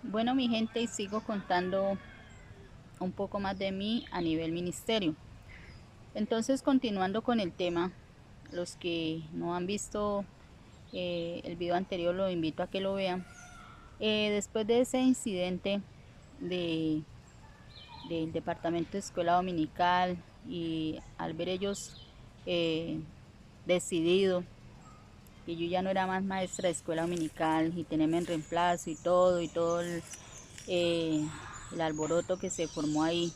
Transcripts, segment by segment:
Bueno, mi gente, y sigo contando un poco más de mí a nivel ministerio. Entonces, continuando con el tema, los que no han visto el video anterior, lo invito a que lo vean. Después de ese incidente de, del departamento de escuela dominical y al ver ellos eh, decidido que yo ya no era más maestra de escuela dominical y tenerme en reemplazo y todo eh, el alboroto que se formó ahí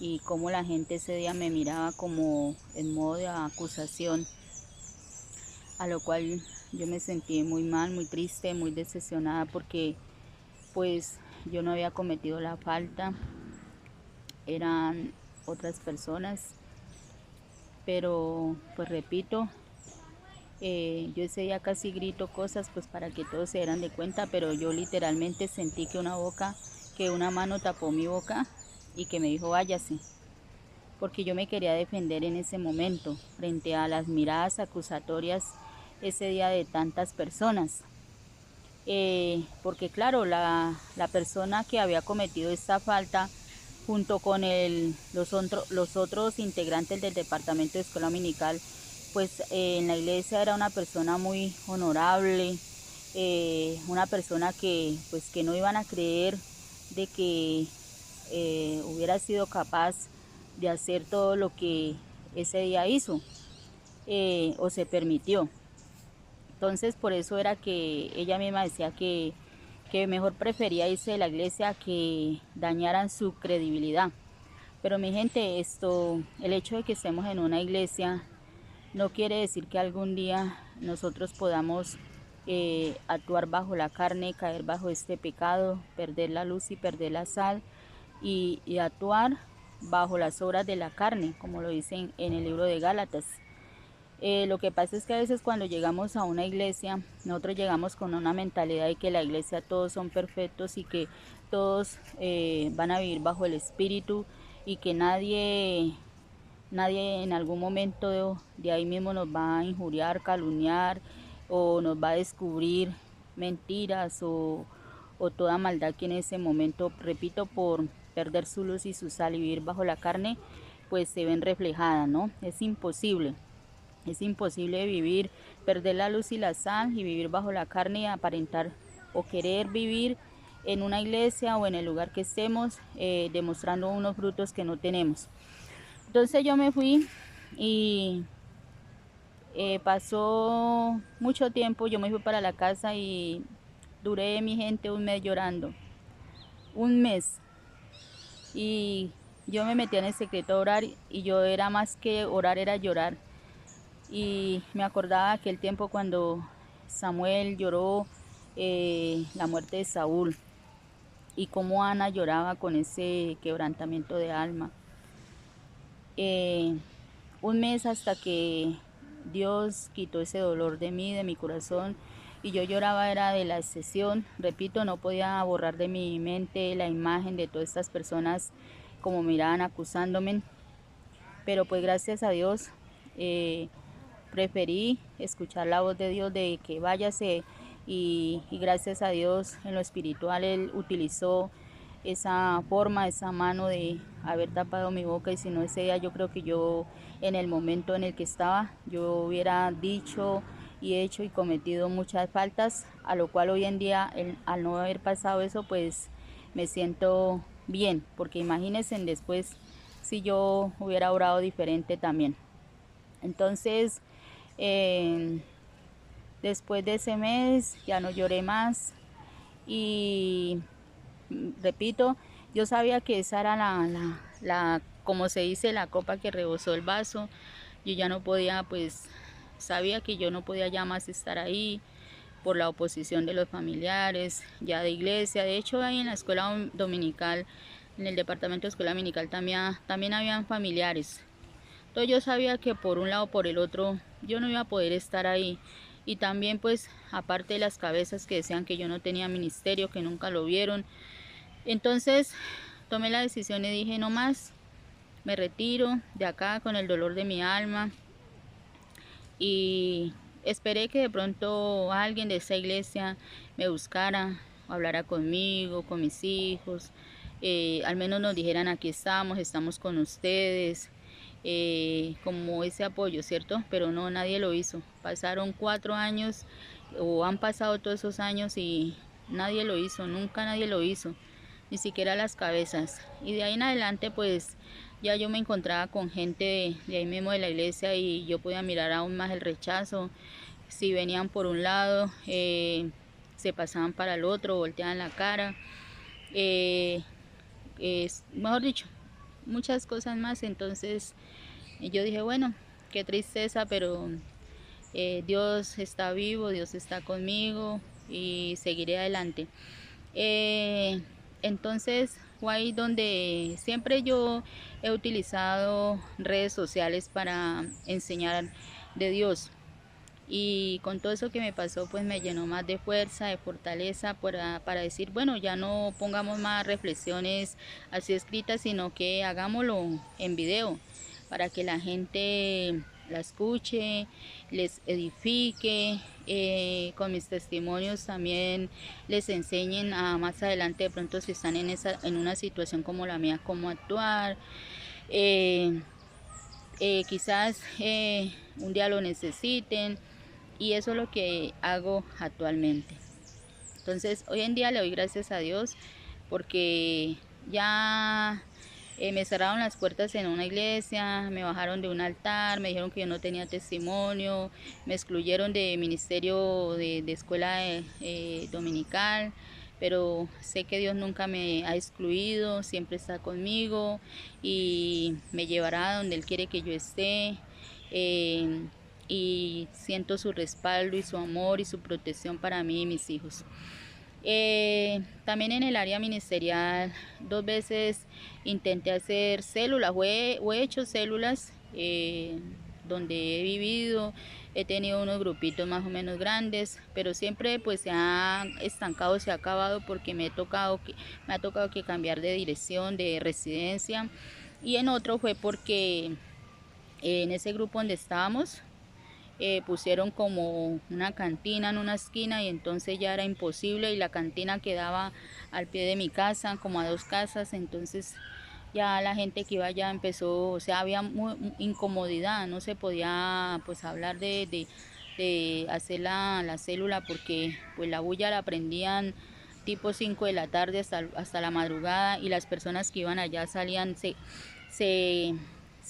y cómo la gente ese día me miraba como en modo de acusación, a lo cual yo me sentí muy mal, muy triste, muy decepcionada porque pues yo no había cometido la falta, eran otras personas, pero pues repito, yo ese día casi grito cosas pues para que todos se dieran de cuenta, pero yo literalmente sentí que una mano tapó mi boca y que me dijo váyase, porque yo me quería defender en ese momento frente a las miradas acusatorias ese día de tantas personas. Porque claro, la persona que había cometido esta falta junto con los otros integrantes del departamento de escuela dominical, pues en la iglesia era una persona muy honorable, una persona que pues que no iban a creer de que hubiera sido capaz de hacer todo lo que ese día hizo o se permitió. Entonces por eso era que ella misma decía que mejor prefería irse de la iglesia que dañaran su credibilidad. Pero mi gente, el hecho de que estemos en una iglesia no quiere decir que algún día nosotros podamos actuar bajo la carne, caer bajo este pecado, perder la luz y perder la sal y actuar bajo las obras de la carne, como lo dicen en el libro de Gálatas. Lo que pasa es que a veces cuando llegamos a una iglesia, nosotros llegamos con una mentalidad de que la iglesia todos son perfectos y que todos van a vivir bajo el Espíritu y que nadie en algún momento de ahí mismo nos va a injuriar, calumniar o nos va a descubrir mentiras o toda maldad que en ese momento, repito, por perder su luz y su sal y vivir bajo la carne, pues se ven reflejadas, ¿no? Es imposible. Es imposible vivir, perder la luz y la sal y vivir bajo la carne y aparentar o querer vivir en una iglesia o en el lugar que estemos demostrando unos frutos que no tenemos. Entonces yo me fui y pasó mucho tiempo, yo me fui para la casa y duré mi gente un mes llorando, un mes. Y yo me metí en el secreto a orar y yo era más que orar, era llorar. Y me acordaba aquel tiempo cuando Samuel lloró la muerte de Saúl y cómo Ana lloraba con ese quebrantamiento de alma. Eh, un mes hasta que Dios quitó ese dolor de mí, de mi corazón, y yo lloraba era de la excesión, repito, no podía borrar de mi mente la imagen de todas estas personas como miraban acusándome, pero pues gracias a Dios preferí escuchar la voz de Dios de que váyase y gracias a Dios en lo espiritual Él utilizó esa forma, esa mano de haber tapado mi boca y si no ese día yo creo que yo en el momento en el que estaba yo hubiera dicho y hecho y cometido muchas faltas, a lo cual hoy en día al no haber pasado eso pues me siento bien, porque imagínense después si yo hubiera orado diferente también. Entonces, eh, después de ese mes ya no lloré más y repito, yo sabía que esa era como se dice, la copa que rebosó el vaso. Yo ya no podía, pues, sabía que yo no podía ya más estar ahí por la oposición de los familiares, ya de iglesia. De hecho, ahí en la escuela dominical, en el departamento de escuela dominical también habían familiares. Entonces yo sabía que por un lado o por el otro yo no iba a poder estar ahí. Y también pues aparte de las cabezas que decían que yo no tenía ministerio, que nunca lo vieron. Entonces tomé la decisión y dije no más, me retiro de acá con el dolor de mi alma. Y esperé que de pronto alguien de esa iglesia me buscara, hablara conmigo, con mis hijos, al menos nos dijeran aquí estamos con ustedes, como ese apoyo, ¿cierto? Pero no, nadie lo hizo. Pasaron 4 años o han pasado todos esos años y nadie lo hizo, nunca nadie lo hizo, ni siquiera las cabezas. Y de ahí en adelante pues ya yo me encontraba con gente de ahí mismo de la iglesia y yo podía mirar aún más el rechazo. Si venían por un lado, se pasaban para el otro, volteaban la cara. Mejor dicho, muchas cosas más. Entonces yo dije, bueno, qué tristeza, pero Dios está vivo, Dios está conmigo y seguiré adelante. Entonces fue ahí donde siempre yo he utilizado redes sociales para enseñar de Dios. Y con todo eso que me pasó, pues me llenó más de fuerza, de fortaleza para decir, bueno, ya no pongamos más reflexiones así escritas, sino que hagámoslo en video para que la gente la escuche, les edifique, con mis testimonios también les enseñen a más adelante de pronto si están en una situación como la mía, cómo actuar. Quizás un día lo necesiten y eso es lo que hago actualmente. Entonces hoy en día le doy gracias a Dios porque ya me cerraron las puertas en una iglesia, me bajaron de un altar, me dijeron que yo no tenía testimonio, me excluyeron de ministerio de escuela dominical, pero sé que Dios nunca me ha excluido, siempre está conmigo y me llevará a donde Él quiere que yo esté. Y siento su respaldo y su amor y su protección para mí y mis hijos. También en el área ministerial 2 veces intenté hacer células o he hecho células donde he vivido, he tenido unos grupitos más o menos grandes, pero siempre pues se ha estancado, se ha acabado porque me ha tocado que cambiar de dirección, de residencia, y en otro fue porque en ese grupo donde estábamos pusieron como una cantina en una esquina y entonces ya era imposible y la cantina quedaba al pie de mi casa, como a 2 casas, entonces ya la gente que iba allá empezó, o sea, había incomodidad, no se podía pues hablar de hacer la célula porque pues la bulla la prendían tipo 5 de la tarde hasta la madrugada y las personas que iban allá salían, se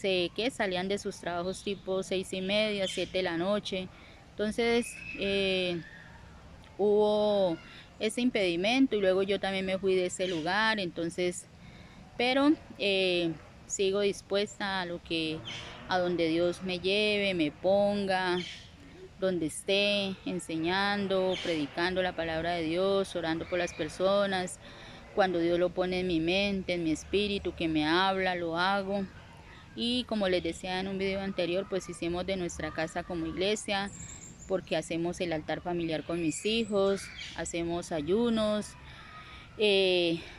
que salían de sus trabajos tipo 6:30, 7 de la noche. Entonces hubo ese impedimento y luego yo también me fui de ese lugar. Entonces, pero sigo dispuesta a donde Dios me lleve, me ponga, donde esté enseñando, predicando la palabra de Dios, orando por las personas. Cuando Dios lo pone en mi mente, en mi espíritu, que me habla, lo hago. Y como les decía en un video anterior, pues hicimos de nuestra casa como iglesia, porque hacemos el altar familiar con mis hijos, hacemos ayunos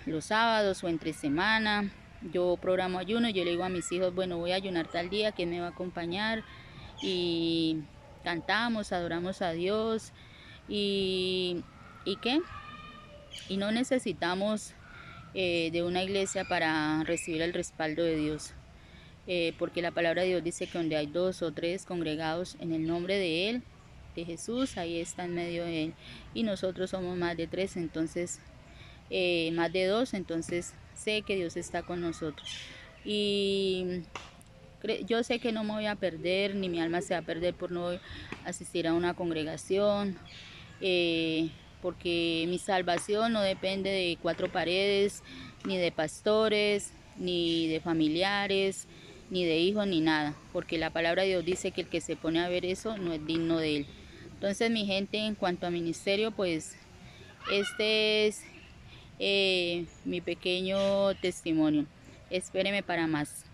los sábados o entre semana. Yo programo ayuno, yo le digo a mis hijos, bueno, voy a ayunar tal día, ¿quién me va a acompañar? Y cantamos, adoramos a Dios y ¿qué? Y no necesitamos de una iglesia para recibir el respaldo de Dios. Porque la palabra de Dios dice que donde hay 2 o 3 congregados en el nombre de Él, de Jesús, ahí está en medio de Él. Y nosotros somos más de 3, entonces, más de 2, entonces sé que Dios está con nosotros. Y yo sé que no me voy a perder, ni mi alma se va a perder por no asistir a una congregación, porque mi salvación no depende de 4 paredes, ni de pastores, ni de familiares, ni de hijos, ni nada, porque la palabra de Dios dice que el que se pone a ver eso no es digno de Él. Entonces, mi gente, en cuanto a ministerio, pues este es mi pequeño testimonio. Espéreme para más.